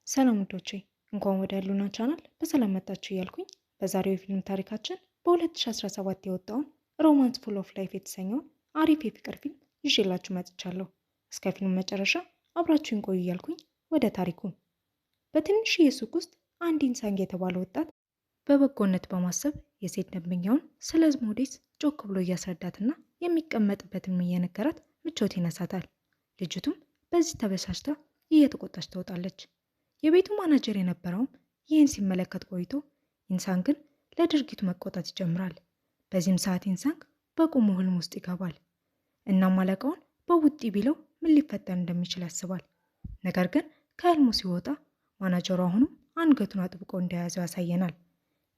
ሰላም ውዶቼ እንኳን ወደ ሉና ቻናል በሰላም መጣችሁ እያልኩኝ በዛሬው የፊልም ታሪካችን በ2017 የወጣውን ሮማንስ ፉል ኦፍ ላይፍ የተሰኘውን አሪፍ የፍቅር ፊልም ይዤላችሁ መጥቻለሁ። እስከ ፊልሙ መጨረሻ አብራችሁን ቆዩ እያልኩኝ ወደ ታሪኩ። በትንሽ የሱቅ ውስጥ አንድ ኢንሳንግ የተባለ ወጣት በበጎነት በማሰብ የሴት ደንበኛውን ስለ ሞዴስ ጮክ ብሎ እያስረዳትና የሚቀመጥበትን እየነገራት ምቾት ይነሳታል። ልጅቱም በዚህ ተበሳጭታ እየተቆጣች ትወጣለች። የቤቱ ማናጀር የነበረውም ይህን ሲመለከት ቆይቶ ኢንሳንግን ለድርጊቱ መቆጣት ይጀምራል። በዚህም ሰዓት ኢንሳንግ በቁሙ ህልም ውስጥ ይገባል። እናም አለቃውን በቡጢ ቢለው ምን ሊፈጠር እንደሚችል ያስባል። ነገር ግን ከህልሙ ሲወጣ ማናጀሩ አሁንም አንገቱን አጥብቆ እንደያዘው ያሳየናል።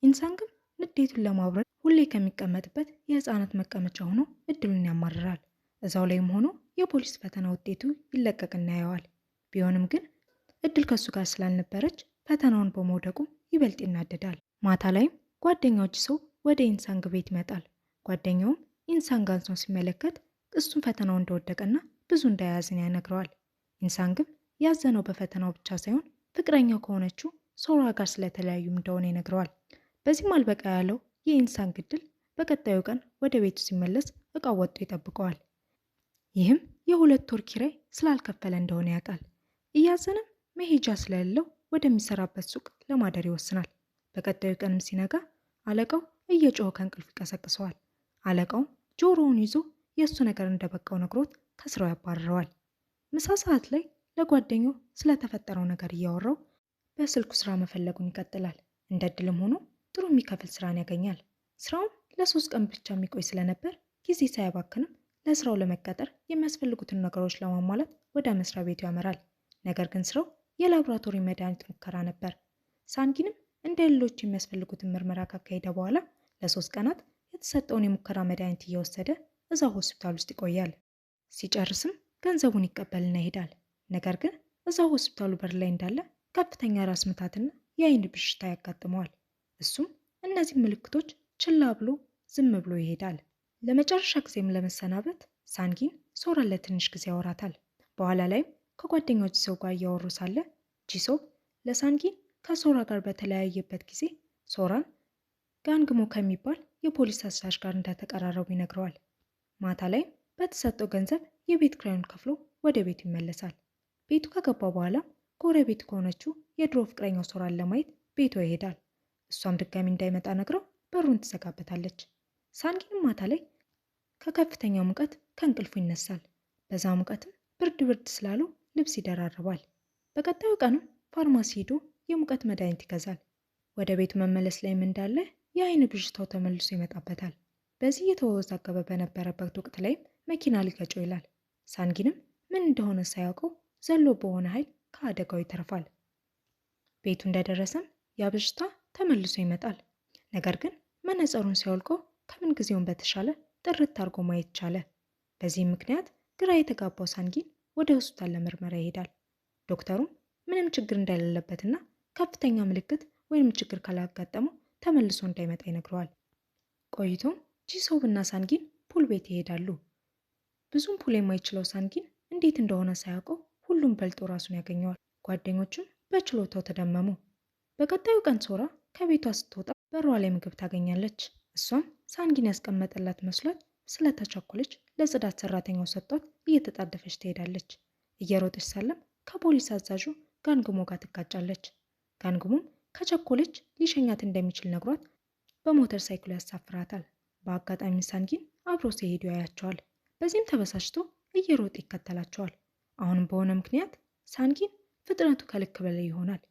ኢንሳንግም ንዴቱን ለማብረድ ሁሌ ከሚቀመጥበት የህፃናት መቀመጫ ሆኖ እድሉን ያማርራል። እዛው ላይም ሆኖ የፖሊስ ፈተና ውጤቱ ይለቀቅና ያየዋል። ቢሆንም ግን እድል ከሱ ጋር ስላልነበረች ፈተናውን በመውደቁ ይበልጥ ይናደዳል። ማታ ላይም ጓደኛው ጂሶ ወደ ኢንሳንግ ቤት ይመጣል። ጓደኛውም ኢንሳንግ አንሶን ሲመለከት እሱም ፈተናው እንደወደቀና ብዙ እንዳያዝን ያነግረዋል። ኢንሳንግም ያዘነው በፈተናው ብቻ ሳይሆን ፍቅረኛው ከሆነችው ሶራ ጋር ስለተለያዩም እንደሆነ ይነግረዋል። በዚህም አልበቃ ያለው የኢንሳንግ እድል በቀጣዩ ቀን ወደ ቤቱ ሲመለስ እቃው ወጥቶ ይጠብቀዋል። ይህም የሁለት ወር ኪራይ ስላልከፈለ እንደሆነ ያውቃል። እያዘነም መሄጃ ስለሌለው ወደሚሰራበት ሱቅ ለማደር ይወስናል። በቀጣዩ ቀንም ሲነጋ አለቃው እየጮኸ ከእንቅልፍ ይቀሰቅሰዋል። አለቃውም ጆሮውን ይዞ የእሱ ነገር እንደበቃው ነግሮት ከስራው ያባርረዋል። ምሳ ሰዓት ላይ ለጓደኛው ስለተፈጠረው ነገር እያወራው በስልኩ ስራ መፈለጉን ይቀጥላል። እንደ እድልም ሆኖ ጥሩ የሚከፍል ስራን ያገኛል። ስራውም ለ3 ቀን ብቻ የሚቆይ ስለነበር ጊዜ ሳያባክንም ለስራው ለመቀጠር የሚያስፈልጉትን ነገሮች ለማሟላት ወደ መስሪያ ቤቱ ያመራል። ነገር ግን ስራው የላቦራቶሪ መድኃኒት ሙከራ ነበር። ሳንጊንም እንደ ሌሎች የሚያስፈልጉትን ምርመራ ካካሄደ በኋላ ለ3 ቀናት የተሰጠውን የሙከራ መድኃኒት እየወሰደ እዛው ሆስፒታል ውስጥ ይቆያል። ሲጨርስም ገንዘቡን ይቀበልና ይሄዳል። ነገር ግን እዛው ሆስፒታሉ በር ላይ እንዳለ ከፍተኛ ራስ ምታትና የአይን ብዥታ ያጋጥመዋል። እሱም እነዚህ ምልክቶች ችላ ብሎ ዝም ብሎ ይሄዳል። ለመጨረሻ ጊዜም ለመሰናበት ሳንጊን ሶራን ለትንሽ ጊዜ ያወራታል። በኋላ ላይም ከጓደኞች ሰው ጋር እያወሩ ሳለ ጂሶ ለሳንጊን ከሶራ ጋር በተለያየበት ጊዜ ሶራን ጋንግሞ ከሚባል የፖሊስ አዛዥ ጋር እንደተቀራረቡ ይነግረዋል። ማታ ላይም በተሰጠው ገንዘብ የቤት ኪራዩን ከፍሎ ወደ ቤቱ ይመለሳል። ቤቱ ከገባ በኋላ ጎረቤቱ ከሆነችው የድሮ ፍቅረኛው ሶራን ለማየት ቤቷ ይሄዳል። እሷም ድጋሚ እንዳይመጣ ነግረው በሩን ትዘጋበታለች። ሳንጊንም ማታ ላይ ከከፍተኛ ሙቀት ከእንቅልፉ ይነሳል። በዛ ሙቀትም ብርድ ስላለው ልብስ ይደራርባል። በቀጣዩ ቀንም ፋርማሲ ሄዶ የሙቀት መድኃኒት ይገዛል። ወደ ቤቱ መመለስ ላይም እንዳለ የአይን ብዥታው ተመልሶ ይመጣበታል። በዚህ እየተወዛገበ በነበረበት ወቅት ላይም መኪና ሊገጨው ይላል። ሳንጊንም ምን እንደሆነ ሳያውቀው ዘሎ በሆነ ኃይል ከአደጋው ይተርፋል። ቤቱ እንደደረሰም ያ ብዥታ ተመልሶ ይመጣል። ነገር ግን መነጽሩን ሲያወልቀው ከምን ጊዜውም በተሻለ ጥርት አድርጎ ማየት ቻለ። በዚህም ምክንያት ግራ የተጋባው ሳንጊን ወደ ሆስፒታል ለምርመራ ይሄዳል። ዶክተሩም ምንም ችግር እንደሌለበትና ከፍተኛ ምልክት ወይም ችግር ካላጋጠመው ተመልሶ እንዳይመጣ ይነግረዋል። ቆይቶም ጂሶብ እና ሳንጊን ፑል ቤት ይሄዳሉ። ብዙም ፑል የማይችለው ሳንጊን እንዴት እንደሆነ ሳያውቀው ሁሉም በልጦ ራሱን ያገኘዋል። ጓደኞቹም በችሎታው ተደመሙ። በቀጣዩ ቀን ሶራ ከቤቷ ስትወጣ በሯ ላይ ምግብ ታገኛለች። እሷም ሳንጊን ያስቀመጠላት መስሏት ስለተቸኮለች ለጽዳት ሰራተኛው ሰጥቷት እየተጣደፈች ትሄዳለች። እየሮጠች ሳለም ከፖሊስ አዛዡ ጋንግሞ ጋር ትጋጫለች። ጋንግሞም ከቸኮለች ሊሸኛት እንደሚችል ነግሯት በሞተር ሳይክሉ ያሳፍራታል። በአጋጣሚ ሳንጊን አብሮ ሲሄዱ ያያቸዋል። በዚህም ተበሳጭቶ እየሮጠ ይከተላቸዋል። አሁንም በሆነ ምክንያት ሳንጊን ፍጥነቱ ከልክ በላይ ይሆናል።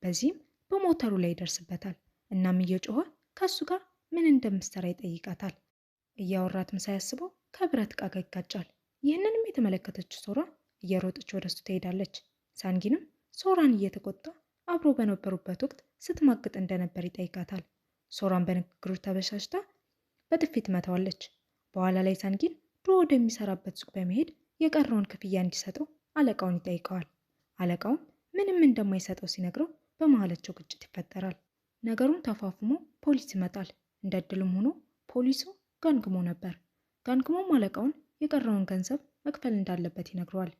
በዚህም በሞተሩ ላይ ይደርስበታል። እናም እየጮኸ ከሱ ጋር ምን እንደምትሰራ ይጠይቃታል። እያወራትም ሳያስበው ከብረት ዕቃ ጋር ይጋጫል። ይህንንም የተመለከተችው ሶራ እየሮጠች ወደሱ ትሄዳለች። ሳንጊንም ሶራን እየተቆጣ አብሮ በነበሩበት ወቅት ስትማግጥ እንደነበር ይጠይቃታል። ሶራን በንግግሩ ተበሳጭታ በጥፊ ትመታዋለች። በኋላ ላይ ሳንጊን ድሮ ወደሚሰራበት ሱቅ በመሄድ የቀረውን ክፍያ እንዲሰጠው አለቃውን ይጠይቀዋል። አለቃውም ምንም እንደማይሰጠው ሲነግረው በመሃላቸው ግጭት ይፈጠራል። ነገሩን ተፋፍሞ ፖሊስ ይመጣል። እንደ እድልም ሆኖ ፖሊሱ ጋንግሞ ነበር። ጋንግሞም አለቃውን የቀረውን ገንዘብ መክፈል እንዳለበት ይነግረዋል።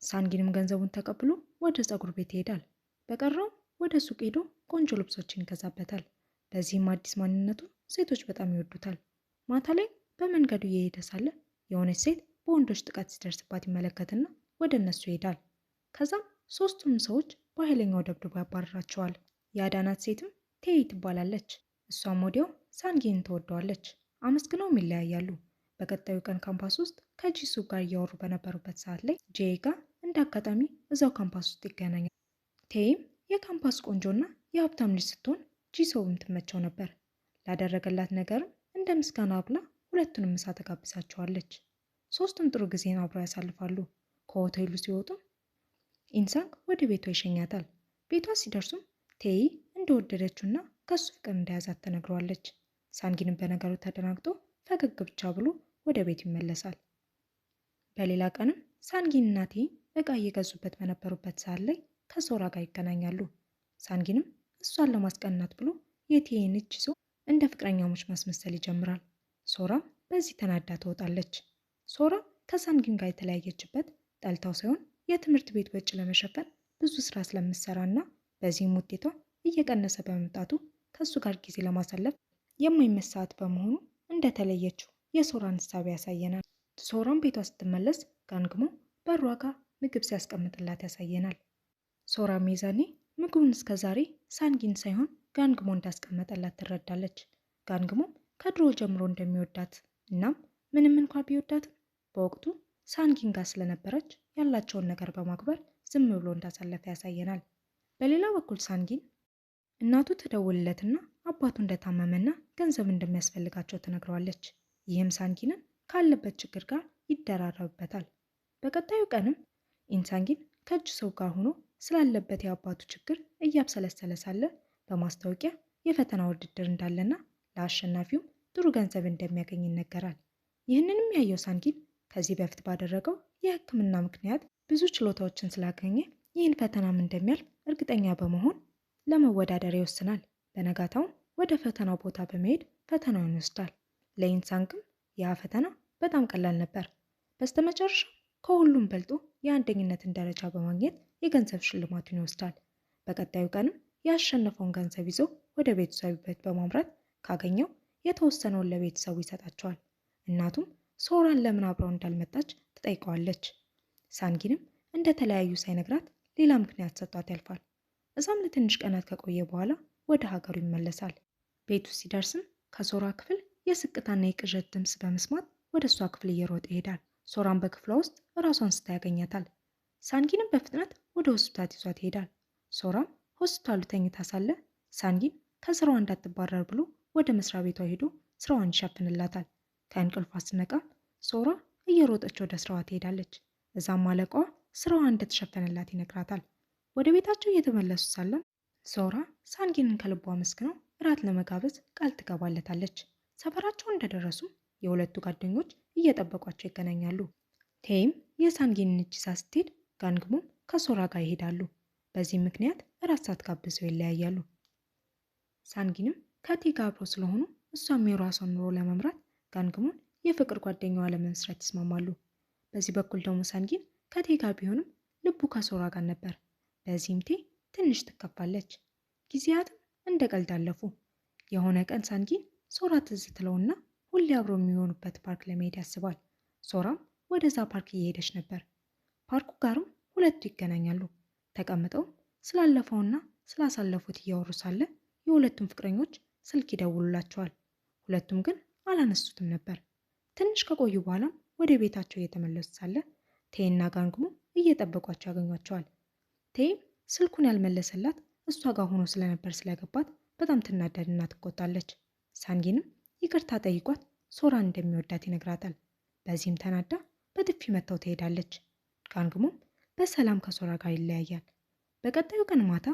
ሳንጊንም ገንዘቡን ተቀብሎ ወደ ፀጉር ቤት ይሄዳል። በቀረው ወደ ሱቅ ሄዶ ቆንጆ ልብሶችን ይገዛበታል። በዚህም አዲስ ማንነቱ ሴቶች በጣም ይወዱታል። ማታ ላይ በመንገዱ እየሄደ ሳለ የሆነች ሴት በወንዶች ጥቃት ሲደርስባት ይመለከትና ወደ እነሱ ይሄዳል። ከዛም ሶስቱንም ሰዎች በኃይለኛው ደብድቦ ያባርራቸዋል። የአዳናት ሴትም ቴይ ትባላለች። እሷም ወዲያው ሳንጊንን ትወደዋለች። አመስግነውም ይለያያሉ። በቀጣዩ ቀን ካምፓስ ውስጥ ከጂሱ ጋር እያወሩ በነበሩበት ሰዓት ላይ ጄይ ጋር እንደ አጋጣሚ እዛው ካምፓስ ውስጥ ይገናኛል። ቴይም የካምፓስ ቆንጆና የሀብታም ልጅ ስትሆን ጂሶውም ትመቸው ነበር። ላደረገላት ነገርም እንደ ምስጋና ብላ ሁለቱንም ምሳ ተጋብዛቸዋለች። ሶስቱም ጥሩ ጊዜን አብረው ያሳልፋሉ። ከሆቴሉ ሲወጡም ኢንሳንግ ወደ ቤቷ ይሸኛታል። ቤቷ ሲደርሱም ቴይ እንደወደደችውና ከሱ ፍቅር እንደያዛት ተነግሯለች። ሳንጊንም በነገሩ ተደናግጦ ፈገግ ብቻ ብሎ ወደ ቤት ይመለሳል። በሌላ ቀንም ሳንጊን እና ቴይ እቃ እየገዙበት በነበሩበት ሰዓት ላይ ከሶራ ጋር ይገናኛሉ። ሳንጊንም እሷን ለማስቀናት ብሎ የቴይን እጅ ይዞ እንደ ፍቅረኛሞች ማስመሰል ይጀምራል። ሶራም በዚህ ተናዳ ትወጣለች። ሶራ ከሳንጊን ጋር የተለያየችበት ጠልታው ሳይሆን የትምህርት ቤት ወጪ ለመሸፈን ብዙ ስራ ስለምትሰራ እና በዚህም ውጤቷ እየቀነሰ በመምጣቱ ከእሱ ጋር ጊዜ ለማሳለፍ የማይመች ሰዓት በመሆኑ እንደተለየችው የሶራን ሀሳብ ያሳየናል። ሶራም ቤቷ ስትመለስ ጋንግሞ በሯ ጋር ምግብ ሲያስቀምጥላት ያሳየናል። ሶራም የዛኔ ምግቡን እስከ ዛሬ ሳንጊን ሳይሆን ጋንግሞ እንዳስቀመጠላት ትረዳለች። ጋንግሞም ከድሮ ጀምሮ እንደሚወዳት እናም ምንም እንኳ ቢወዳትም በወቅቱ ሳንጊን ጋር ስለነበረች ያላቸውን ነገር በማክበር ዝም ብሎ እንዳሳለፈ ያሳየናል። በሌላ በኩል ሳንጊን እናቱ ትደውልለትና አባቱ እንደታመመና ገንዘብ እንደሚያስፈልጋቸው ትነግረዋለች። ይህም ሳንጊንን ካለበት ችግር ጋር ይደራረብበታል። በቀጣዩ ቀንም ኢንሳንጊን ከእጅ ሰው ጋር ሆኖ ስላለበት የአባቱ ችግር እያብሰለሰለ ሳለ በማስታወቂያ የፈተና ውድድር እንዳለና ለአሸናፊውም ጥሩ ገንዘብ እንደሚያገኝ ይነገራል። ይህንንም ያየው ሳንጊን ከዚህ በፊት ባደረገው የሕክምና ምክንያት ብዙ ችሎታዎችን ስላገኘ ይህን ፈተናም እንደሚያልፍ እርግጠኛ በመሆን ለመወዳደር ይወስናል። በነጋታውም ወደ ፈተናው ቦታ በመሄድ ፈተናውን ይወስዳል። ለኢንሳንግም ያ ፈተና በጣም ቀላል ነበር። በስተመጨረሻ ከሁሉም በልጦ የአንደኝነትን ደረጃ በማግኘት የገንዘብ ሽልማቱን ይወስዳል። በቀጣዩ ቀንም ያሸነፈውን ገንዘብ ይዞ ወደ ቤተሰቡ ቤት በማምራት ካገኘው የተወሰነውን ለቤተሰቡ ይሰጣቸዋል። እናቱም ሶራን ለምን አብረው እንዳልመጣች ትጠይቀዋለች። ሳንጊንም እንደተለያዩ ሳይነግራት ሌላ ምክንያት ሰጧት ያልፋል። እዛም ለትንሽ ቀናት ከቆየ በኋላ ወደ ሀገሩ ይመለሳል። ቤቱ ሲደርስም ከሶራ ክፍል የስቅታና የቅዠት ድምፅ በመስማት ወደ እሷ ክፍል እየሮጠ ይሄዳል። ሶራን በክፍሏ ውስጥ ራሷን ስታ ያገኛታል። ሳንጊንም በፍጥነት ወደ ሆስፒታል ይዟት ይሄዳል። ሶራም ሆስፒታሉ ተኝታ ሳለ ሳንጊን ከስራዋ እንዳትባረር ብሎ ወደ መስሪያ ቤቷ ሄዶ ስራዋን ይሸፍንላታል። ከእንቅልፏ ስትነቃም ሶራ እየሮጠች ወደ ስራዋ ትሄዳለች። እዛም አለቃዋ ስራዋ እንደተሸፈነላት ይነግራታል። ወደ ቤታቸው እየተመለሱ ሳለም ሶራ ሳንጊንን ከልቧ አመስግነው እራት ለመጋበዝ ቃል ትገባለታለች። ሰፈራቸው እንደደረሱ የሁለቱ ጓደኞች እየጠበቋቸው ይገናኛሉ። ቴይም የሳንጊንን እጅ ይዛ ስትሄድ ጋንግሞም ከሶራ ጋር ይሄዳሉ። በዚህ ምክንያት እራት ሳትጋብዘው ይለያያሉ። ሳንጊንም ከቴይ ጋር አብረው ስለሆኑ እሷም የራሷን ኑሮ ለመምራት ጋንግሞን የፍቅር ጓደኛዋ ለመመስረት ይስማማሉ። በዚህ በኩል ደግሞ ሳንጊን ከቴይ ጋር ቢሆንም ልቡ ከሶራ ጋር ነበር። በዚህም ቴይ ትንሽ ትከፋለች። ጊዜያትም እንደ ቀልድ አለፉ። የሆነ ቀን ሳንጊን ሶራ ትዝ ትለውና ሁሌ አብረው የሚሆኑበት ፓርክ ለመሄድ ያስባል። ሶራም ወደዛ ፓርክ እየሄደች ነበር። ፓርኩ ጋርም ሁለቱ ይገናኛሉ። ተቀምጠው ስላለፈውና ስላሳለፉት እያወሩ ሳለ የሁለቱም ፍቅረኞች ስልክ ይደውሉላቸዋል። ሁለቱም ግን አላነሱትም ነበር። ትንሽ ከቆዩ በኋላም ወደ ቤታቸው እየተመለሱ ሳለ ቴይና ጋንግሞ እየጠበቋቸው ያገኟቸዋል። ቴይም ስልኩን ያልመለሰላት እሷ ጋር ሆኖ ስለነበር ስለገባት በጣም ትናደድና ትቆጣለች። ሳንጊንም ይቅርታ ጠይቋት ሶራን እንደሚወዳት ይነግራታል። በዚህም ተናዳ በጥፊ መታው ትሄዳለች። ጋንግሞም በሰላም ከሶራ ጋር ይለያያል። በቀጣዩ ቀን ማታ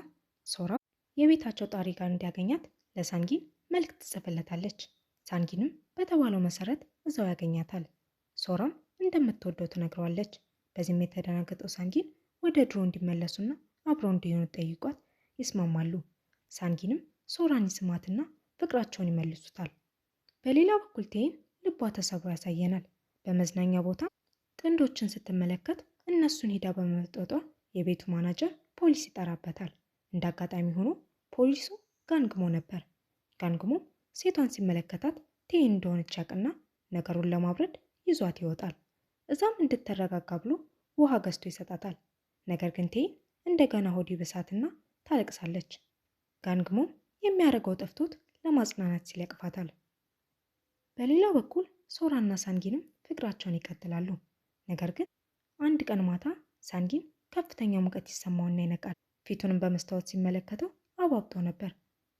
ሶራ የቤታቸው ጣሪ ጋር እንዲያገኛት ለሳንጊን መልእክት ትጽፍለታለች። ሳንጊንም በተባለው መሰረት እዛው ያገኛታል። ሶራም እንደምትወደው ትነግረዋለች። በዚህም የተደናገጠው ሳንጊን ወደ ድሮ እንዲመለሱና አብረው እንዲሆኑ ጠይቋት ይስማማሉ። ሳንጊንም ሶራን ይስማትና ፍቅራቸውን ይመልሱታል። በሌላ በኩል ቴይን ልቧ ተሰብሮ ያሳየናል። በመዝናኛ ቦታ ጥንዶችን ስትመለከት እነሱን ሄዳ በመጠጧ የቤቱ ማናጀር ፖሊስ ይጠራበታል። እንደ አጋጣሚ ሆኖ ፖሊሱ ጋንግሞ ነበር። ጋንግሞ ሴቷን ሲመለከታት ቴ እንደሆነች ያውቅና ነገሩን ለማብረድ ይዟት ይወጣል። እዛም እንድትረጋጋ ብሎ ውሃ ገዝቶ ይሰጣታል። ነገር ግን ቴ እንደገና ሆድ ይብሳትና ታለቅሳለች። ጋንግሞም የሚያደርገው ጠፍቶት ለማጽናናት ሲል ያቅፋታል። በሌላ በኩል ሶራና ሳንጊንም ፍቅራቸውን ይቀጥላሉ። ነገር ግን አንድ ቀን ማታ ሳንጊን ከፍተኛ ሙቀት ይሰማውና ይነቃል። ፊቱንም በመስታወት ሲመለከተው አባብጦ ነበር።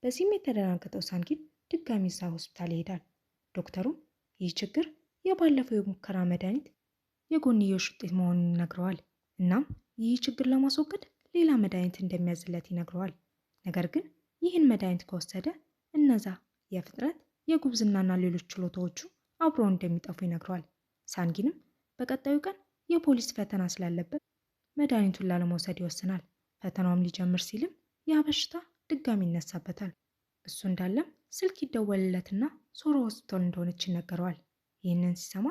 በዚህም የተደናገጠው ሳንጊን ድጋሚ እዛ ሆስፒታል ይሄዳል። ዶክተሩም ይህ ችግር የባለፈው የሙከራ መድኃኒት የጎንዮሽ ውጤት መሆኑን ይነግረዋል። እናም ይህ ችግር ለማስወገድ ሌላ መድኃኒት እንደሚያዝለት ይነግረዋል። ነገር ግን ይህን መድኃኒት ከወሰደ እነዛ የፍጥረት የጉብዝናና ሌሎች ችሎታዎቹ አብረው እንደሚጠፉ ይነግረዋል። ሳንጊንም በቀጣዩ ቀን የፖሊስ ፈተና ስላለበት መድኃኒቱን ላለመውሰድ ይወስናል። ፈተናውም ሊጀምር ሲልም ያ በሽታ ድጋሚ ይነሳበታል። እሱ እንዳለም ስልክ ይደወልለትና ሶራ ሆስፒታል እንደሆነች ይነገረዋል። ይህንን ሲሰማ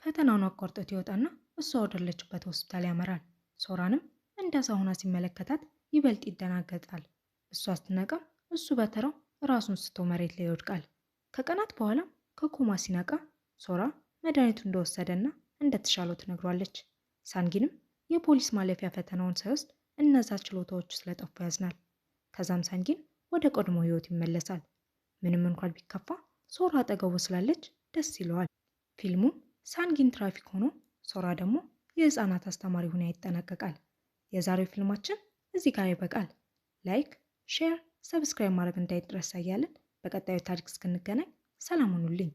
ፈተናውን አቋርጦት ይወጣና እሷ ወዳለችበት ሆስፒታል ያመራል። ሶራንም እንደዛ ሆና ሲመለከታት ይበልጥ ይደናገጣል። እሷ ስትነቃም እሱ በተራው ራሱን ስቶ መሬት ላይ ይወድቃል። ከቀናት በኋላም ከኮማ ሲነቃ ሶራ መድኃኒቱ እንደወሰደና እንደተሻለው ትነግሯለች። ሳንጊንም የፖሊስ ማለፊያ ፈተናውን ሳይወስድ እነዛ ችሎታዎቹ ስለጠፉ ያዝናል። ከዛም ሳንጊን ወደ ቀድሞ ህይወት ይመለሳል። ምንም እንኳን ቢከፋ ሶራ አጠገቡ ስላለች ደስ ይለዋል። ፊልሙም ሳንጊን ትራፊክ ሆኖ ሶራ ደግሞ የህፃናት አስተማሪ ሆና ይጠናቀቃል። የዛሬው ፊልማችን እዚህ ጋር ይበቃል። ላይክ፣ ሼር፣ ሰብስክራይብ ማድረግ እንዳይረሳ እያልን በቀጣዩ ታሪክ እስክንገናኝ ሰላም ሁኑልኝ።